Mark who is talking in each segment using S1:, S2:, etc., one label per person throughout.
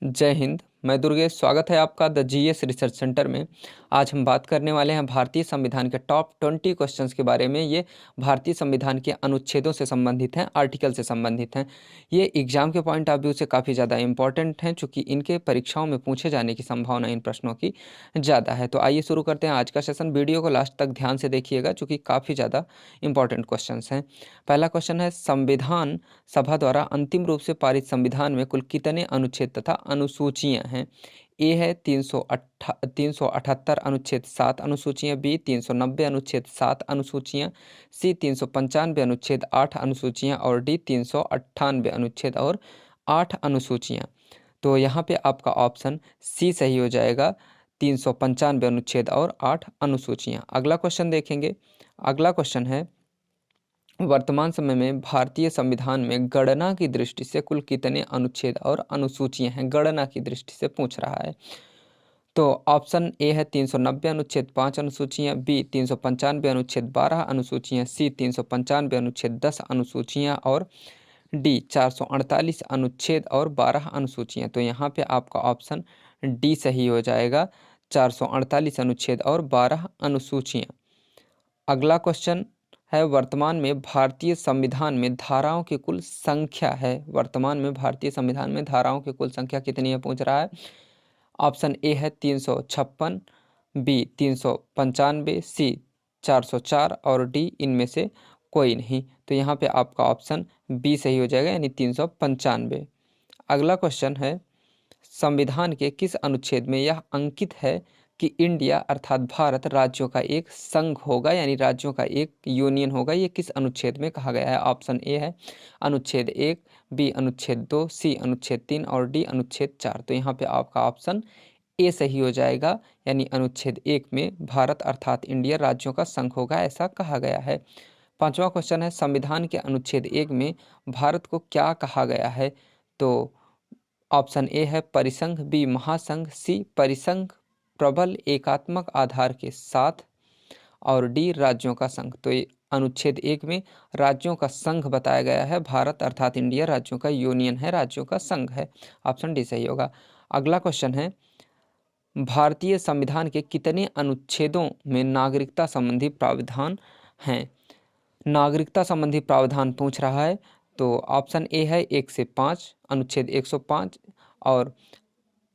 S1: जय हिंद। मैं दुर्गेश, स्वागत है आपका द जीएस रिसर्च सेंटर में। आज हम बात करने वाले हैं भारतीय संविधान के टॉप 20 क्वेश्चंस के बारे में। ये भारतीय संविधान के अनुच्छेदों से संबंधित हैं, आर्टिकल से संबंधित हैं। ये एग्जाम के पॉइंट ऑफ व्यू से काफ़ी ज़्यादा इंपॉर्टेंट हैं, चूँकि इनके परीक्षाओं में पूछे जाने की संभावना इन प्रश्नों की ज़्यादा है। तो आइए शुरू करते हैं आज का सेशन। वीडियो को लास्ट तक ध्यान से देखिएगा, चूँकि काफ़ी ज़्यादा इंपॉर्टेंट क्वेश्चन हैं। पहला क्वेश्चन है, संविधान सभा द्वारा अंतिम रूप से पारित संविधान में कुल कितने अनुच्छेद तथा अनुसूचियां हैं? ए है 378 अनुच्छेद 7 अनुसूचियां, बी 390 अनुच्छेद 7 अनुसूचियां, सी 395 अनुच्छेद 8 अनुसूचियां और डी 398 अनुच्छेद और 8 अनुसूचियां। तो यहाँ पे आपका ऑप्शन सी सही हो जाएगा, 395 अनुच्छेद और 8 अनुसूचियां। अगला क्वेश्चन देखेंगे। अगला क्वेश्चन है, वर्तमान समय में भारतीय संविधान में गणना की दृष्टि से कुल कितने अनुच्छेद और अनुसूचियां हैं? गणना की दृष्टि से पूछ रहा है। तो ऑप्शन ए है 390 अनुच्छेद 5 अनुसूचियां, बी 395 अनुच्छेद 12 अनुसूचियां, सी 395 अनुच्छेद 10 अनुसूचियां और डी 448 अनुच्छेद और 12 अनुसूचियां। तो यहाँ पे आपका ऑप्शन डी सही हो जाएगा, 448 अनुच्छेद और 12 अनुसूचियां। अगला क्वेश्चन है, वर्तमान में भारतीय संविधान में धाराओं की कुल संख्या है। वर्तमान में भारतीय संविधान में धाराओं की कुल संख्या कितनी है पूछ रहा है। ऑप्शन ए है 356, बी 395, सी 404 और डी इनमें से कोई नहीं। तो यहाँ पे आपका ऑप्शन बी सही हो जाएगा, यानी 395। अगला क्वेश्चन है, संविधान के किस अनुच्छेद में यह अंकित है कि इंडिया अर्थात भारत राज्यों का एक संघ होगा, यानी राज्यों का एक यूनियन होगा? ये किस अनुच्छेद में कहा गया है? ऑप्शन ए है अनुच्छेद 1, बी अनुच्छेद 2, सी अनुच्छेद 3 और डी अनुच्छेद 4। तो यहाँ पे आपका ऑप्शन ए सही हो जाएगा, यानी अनुच्छेद 1 में भारत अर्थात इंडिया राज्यों का संघ होगा, ऐसा कहा गया है। पांचवा क्वेश्चन है, संविधान के अनुच्छेद 1 में भारत को क्या कहा गया है? तो ऑप्शन ए है परिसंघ, बी महासंघ, सी परिसंघ प्रबल एकात्मक आधार के साथ और डी राज्यों का संघ। तो ये अनुच्छेद 1 में राज्यों का संघ बताया गया है। भारत अर्थात इंडिया राज्यों का यूनियन है, राज्यों का संघ है। ऑप्शन डी सही होगा। अगला क्वेश्चन है, भारतीय संविधान के कितने अनुच्छेदों में नागरिकता संबंधी प्रावधान हैं? नागरिकता संबंधी प्रावधान पूछ रहा है। तो ऑप्शन ए है 1 से 5, अनुच्छेद 105 और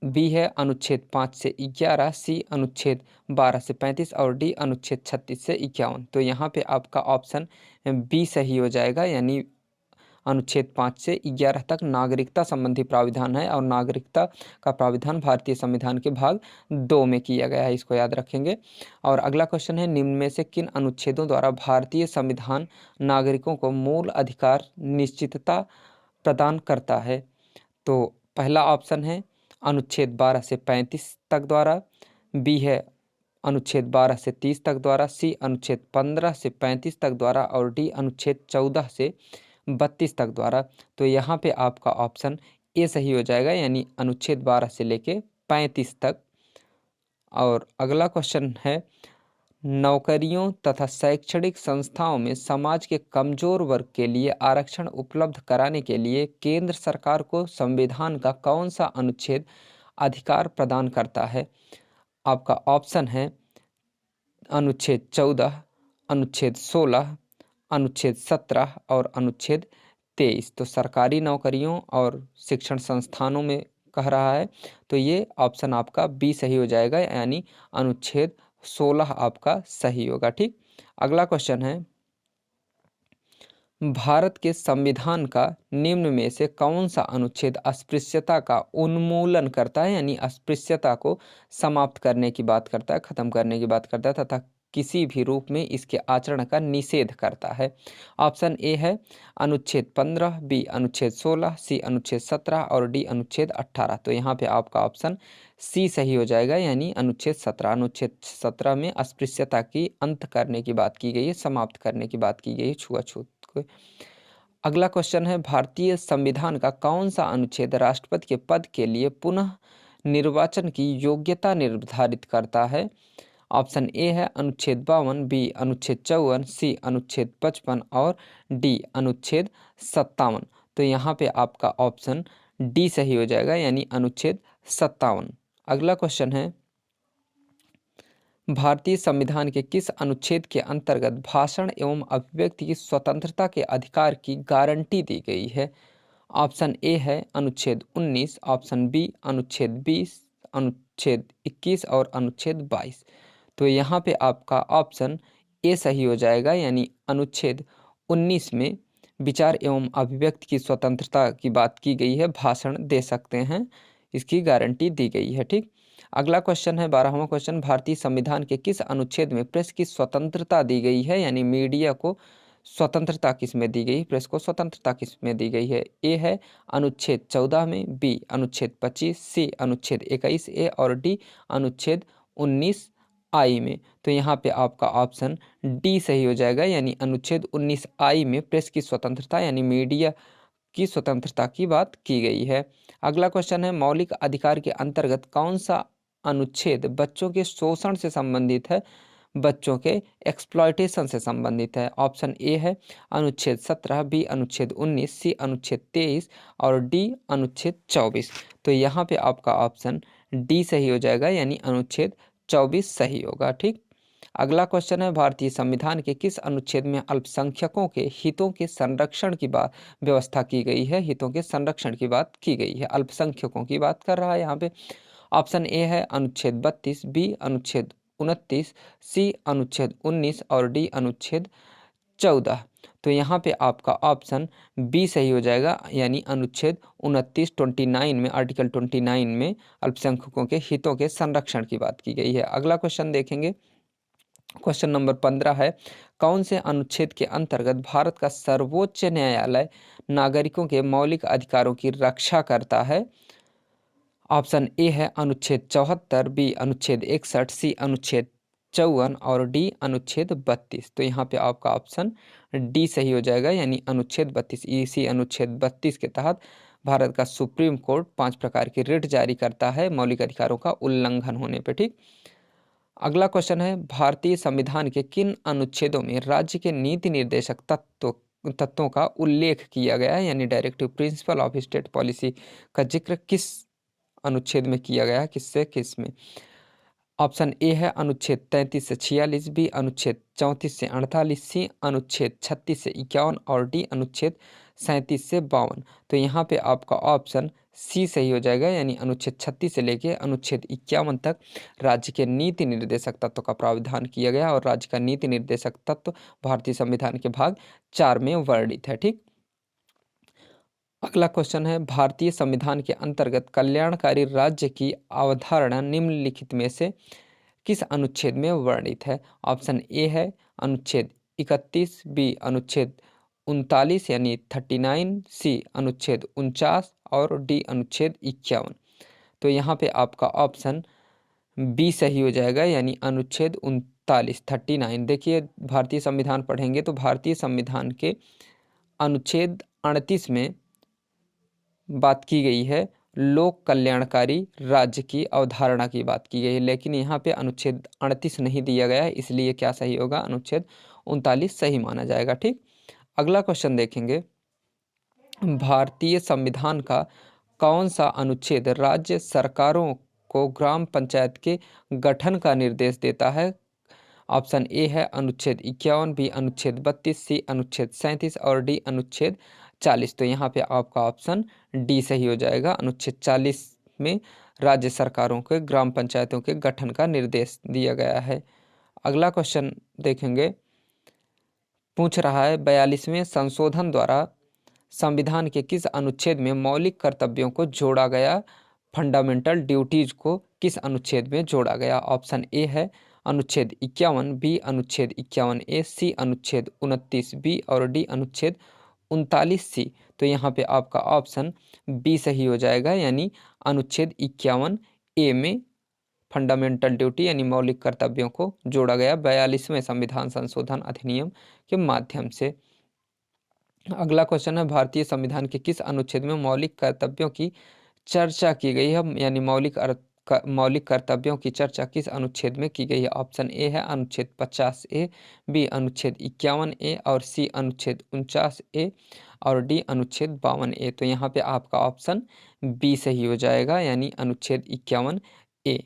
S1: बी है अनुच्छेद 5 से 11, सी अनुच्छेद 12 से 35 और डी अनुच्छेद 36 से 51। तो यहाँ पे आपका ऑप्शन बी सही हो जाएगा, यानी अनुच्छेद 5 से 11 तक नागरिकता संबंधी प्राविधान है और नागरिकता का प्राविधान भारतीय संविधान के भाग 2 में किया गया है, इसको याद रखेंगे। और अगला क्वेश्चन है, निम्न में से किन अनुच्छेदों द्वारा भारतीय संविधान नागरिकों को मूल अधिकार निश्चितता प्रदान करता है? तो पहला ऑप्शन है अनुच्छेद 12 से 35 तक द्वारा, बी है अनुच्छेद 12 से 30 तक द्वारा, सी अनुच्छेद 15 से 35 तक द्वारा और डी अनुच्छेद 14 से 32 तक द्वारा। तो यहाँ पे आपका ऑप्शन ए सही हो जाएगा, यानी अनुच्छेद 12 से लेके 35 तक। और अगला क्वेश्चन है, नौकरियों तथा शैक्षणिक संस्थाओं में समाज के कमजोर वर्ग के लिए आरक्षण उपलब्ध कराने के लिए केंद्र सरकार को संविधान का कौन सा अनुच्छेद अधिकार प्रदान करता है? आपका ऑप्शन है अनुच्छेद 14, अनुच्छेद 16, अनुच्छेद 17 और अनुच्छेद 23। तो सरकारी नौकरियों और शिक्षण संस्थानों में कह रहा है, तो ये ऑप्शन आपका बी सही हो जाएगा, यानी अनुच्छेद 16 आपका सही होगा। ठीक। अगला क्वेश्चन है, भारत के संविधान का निम्न में से कौन सा अनुच्छेद अस्पृश्यता का उन्मूलन करता है, यानी अस्पृश्यता को समाप्त करने की बात करता है, खत्म करने की बात करता है तथा किसी भी रूप में इसके आचरण का निषेध करता है? ऑप्शन ए है अनुच्छेद 15, बी अनुच्छेद 16, सी अनुच्छेद 17 और डी अनुच्छेद 18। तो यहाँ पे आपका ऑप्शन सी सही हो जाएगा, यानी अनुच्छेद 17। अनुच्छेद 17 में अस्पृश्यता की अंत करने की बात की गई है, समाप्त करने की बात की गई है, छुआछूत को। अगला क्वेश्चन है, भारतीय संविधान का कौन सा अनुच्छेद राष्ट्रपति के पद के लिए पुनः निर्वाचन की योग्यता निर्धारित करता है? ऑप्शन ए है अनुच्छेद 52, बी अनुच्छेद 54, सी अनुच्छेद 55 और डी अनुच्छेद 57। तो यहाँ पे आपका ऑप्शन डी सही हो जाएगा, यानी अनुच्छेद 57। अगला क्वेश्चन है, भारतीय संविधान के किस अनुच्छेद के अंतर्गत भाषण एवं अभिव्यक्ति की स्वतंत्रता के अधिकार की गारंटी दी गई है? ऑप्शन ए है अनुच्छेद 19, ऑप्शन बी अनुच्छेद 20, अनुच्छेद 21 और अनुच्छेद 22। तो यहाँ पे आपका ऑप्शन ए सही हो जाएगा, यानी अनुच्छेद 19 में विचार एवं अभिव्यक्ति की स्वतंत्रता की बात की गई है, भाषण दे सकते हैं, इसकी गारंटी दी गई है। ठीक, अगला क्वेश्चन है 12वां क्वेश्चन, भारतीय संविधान के किस अनुच्छेद में प्रेस की स्वतंत्रता दी गई है, यानी मीडिया को स्वतंत्रता किस में दी गई, प्रेस को स्वतंत्रता किस में दी गई है? ए है अनुच्छेद 14 में, बी अनुच्छेद 25, सी अनुच्छेद 21 ए और डी अनुच्छेद 19 आई में। तो यहाँ पे आपका ऑप्शन डी सही हो जाएगा, यानी अनुच्छेद 19 आई में प्रेस की स्वतंत्रता यानी मीडिया की स्वतंत्रता की बात की गई है। अगला क्वेश्चन है, मौलिक अधिकार के अंतर्गत कौन सा अनुच्छेद बच्चों के शोषण से संबंधित है, बच्चों के एक्सप्लॉयटेशन से संबंधित है? ऑप्शन ए है अनुच्छेद 17, बी अनुच्छेद 19, सी अनुच्छेद 23 और डी अनुच्छेद 24। तो यहाँ पे आपका ऑप्शन डी सही हो जाएगा, यानी अनुच्छेद 24 सही होगा। ठीक, अगला क्वेश्चन है, भारतीय संविधान के किस अनुच्छेद में अल्पसंख्यकों के हितों के संरक्षण की बात व्यवस्था की गई है? हितों के संरक्षण की बात की गई है, अल्पसंख्यकों की बात कर रहा है यहाँ पे। ऑप्शन ए है अनुच्छेद 32, बी अनुच्छेद 29, सी अनुच्छेद 19 और डी अनुच्छेद 14। तो यहाँ पे आपका ऑप्शन बी सही हो जाएगा, यानी अनुच्छेद 29 में, आर्टिकल 29 में अल्पसंख्यकों के हितों के संरक्षण की बात की गई है। अगला क्वेश्चन देखेंगे, क्वेश्चन नंबर 15 है, कौन से अनुच्छेद के अंतर्गत भारत का सर्वोच्च न्यायालय नागरिकों के मौलिक अधिकारों की रक्षा करता है? ऑप्शन ए है अनुच्छेद 74, बी अनुच्छेद 61, सी अनुच्छेद 54 और डी अनुच्छेद 32। तो यहाँ पे आपका ऑप्शन डी सही हो जाएगा, यानी अनुच्छेद 32। इसी अनुच्छेद 32 के तहत भारत का सुप्रीम कोर्ट 5 प्रकार की रिट जारी करता है मौलिक अधिकारों का उल्लंघन होने पे। ठीक, अगला क्वेश्चन है, भारतीय संविधान के किन अनुच्छेदों में राज्य के नीति निर्देशक तत्वों का उल्लेख किया गया है, यानी directive principle of state policy का जिक्र किस अनुच्छेद में किया गया है, किससे किस में? ऑप्शन ए है अनुच्छेद 33 से 46, बी अनुच्छेद 34 से 48, सी अनुच्छेद 36 से 51 और डी अनुच्छेद 37 से 52। तो यहाँ पे आपका ऑप्शन सी सही हो जाएगा, यानी अनुच्छेद 36 से लेके अनुच्छेद 51 तक राज्य के नीति निर्देशक तत्व का प्रावधान किया गया और राज्य का नीति निर्देशक तत्व भारतीय संविधान के भाग 4 में वर्णित है। ठीक, अगला क्वेश्चन है, भारतीय संविधान के अंतर्गत कल्याणकारी राज्य की अवधारणा निम्नलिखित में से किस अनुच्छेद में वर्णित है? ऑप्शन ए है अनुच्छेद 31, बी अनुच्छेद 39 यानी 39, सी अनुच्छेद 49 और डी अनुच्छेद 51। तो यहाँ पे आपका ऑप्शन बी सही हो जाएगा, यानी अनुच्छेद 39, 39। देखिए, भारतीय संविधान पढ़ेंगे तो भारतीय संविधान के अनुच्छेद 38 में बात की गई है लोक कल्याणकारी राज्य की अवधारणा की बात की गई है, लेकिन यहाँ पे अनुच्छेद 38 नहीं दिया गया है, इसलिए क्या सही होगा? अनुच्छेद 39 सही माना जाएगा। ठीक, अगला क्वेश्चन देखेंगे, भारतीय संविधान का कौन सा अनुच्छेद राज्य सरकारों को ग्राम पंचायत के गठन का निर्देश देता है? ऑप्शन ए है अनुच्छेद 51, बी अनुच्छेद 32, सी अनुच्छेद 37 और डी अनुच्छेद 40। तो यहाँ पे आपका ऑप्शन डी सही हो जाएगा, अनुच्छेद 40 में राज्य सरकारों के ग्राम पंचायतों के गठन का निर्देश दिया गया है। अगला क्वेश्चन देखेंगे, पूछ रहा है 42वें संशोधन द्वारा संविधान के किस अनुच्छेद में मौलिक कर्तव्यों को जोड़ा गया, फंडामेंटल ड्यूटीज को किस अनुच्छेद में जोड़ा गया? ऑप्शन ए है अनुच्छेद 51, बी अनुच्छेद 51 ए, सी अनुच्छेद 29 बी और डी अनुच्छेद 39 सी। तो यहाँ पे आपका ऑप्शन बी सही हो जाएगा, यानी अनुच्छेद 51 ए में फंडामेंटल ड्यूटी यानी मौलिक कर्तव्यों को जोड़ा गया 42वें संविधान संशोधन अधिनियम के माध्यम से। अगला क्वेश्चन है, भारतीय संविधान के किस अनुच्छेद में मौलिक कर्तव्यों की चर्चा की गई है, यानी मौलिक मौलिक कर्तव्यों की चर्चा किस अनुच्छेद में की गई है? ऑप्शन ए है अनुच्छेद 50A, बी अनुच्छेद 51A और सी अनुच्छेद 49A और डी अनुच्छेद 52A। तो यहाँ पे आपका ऑप्शन बी सही हो जाएगा, यानी अनुच्छेद 51A।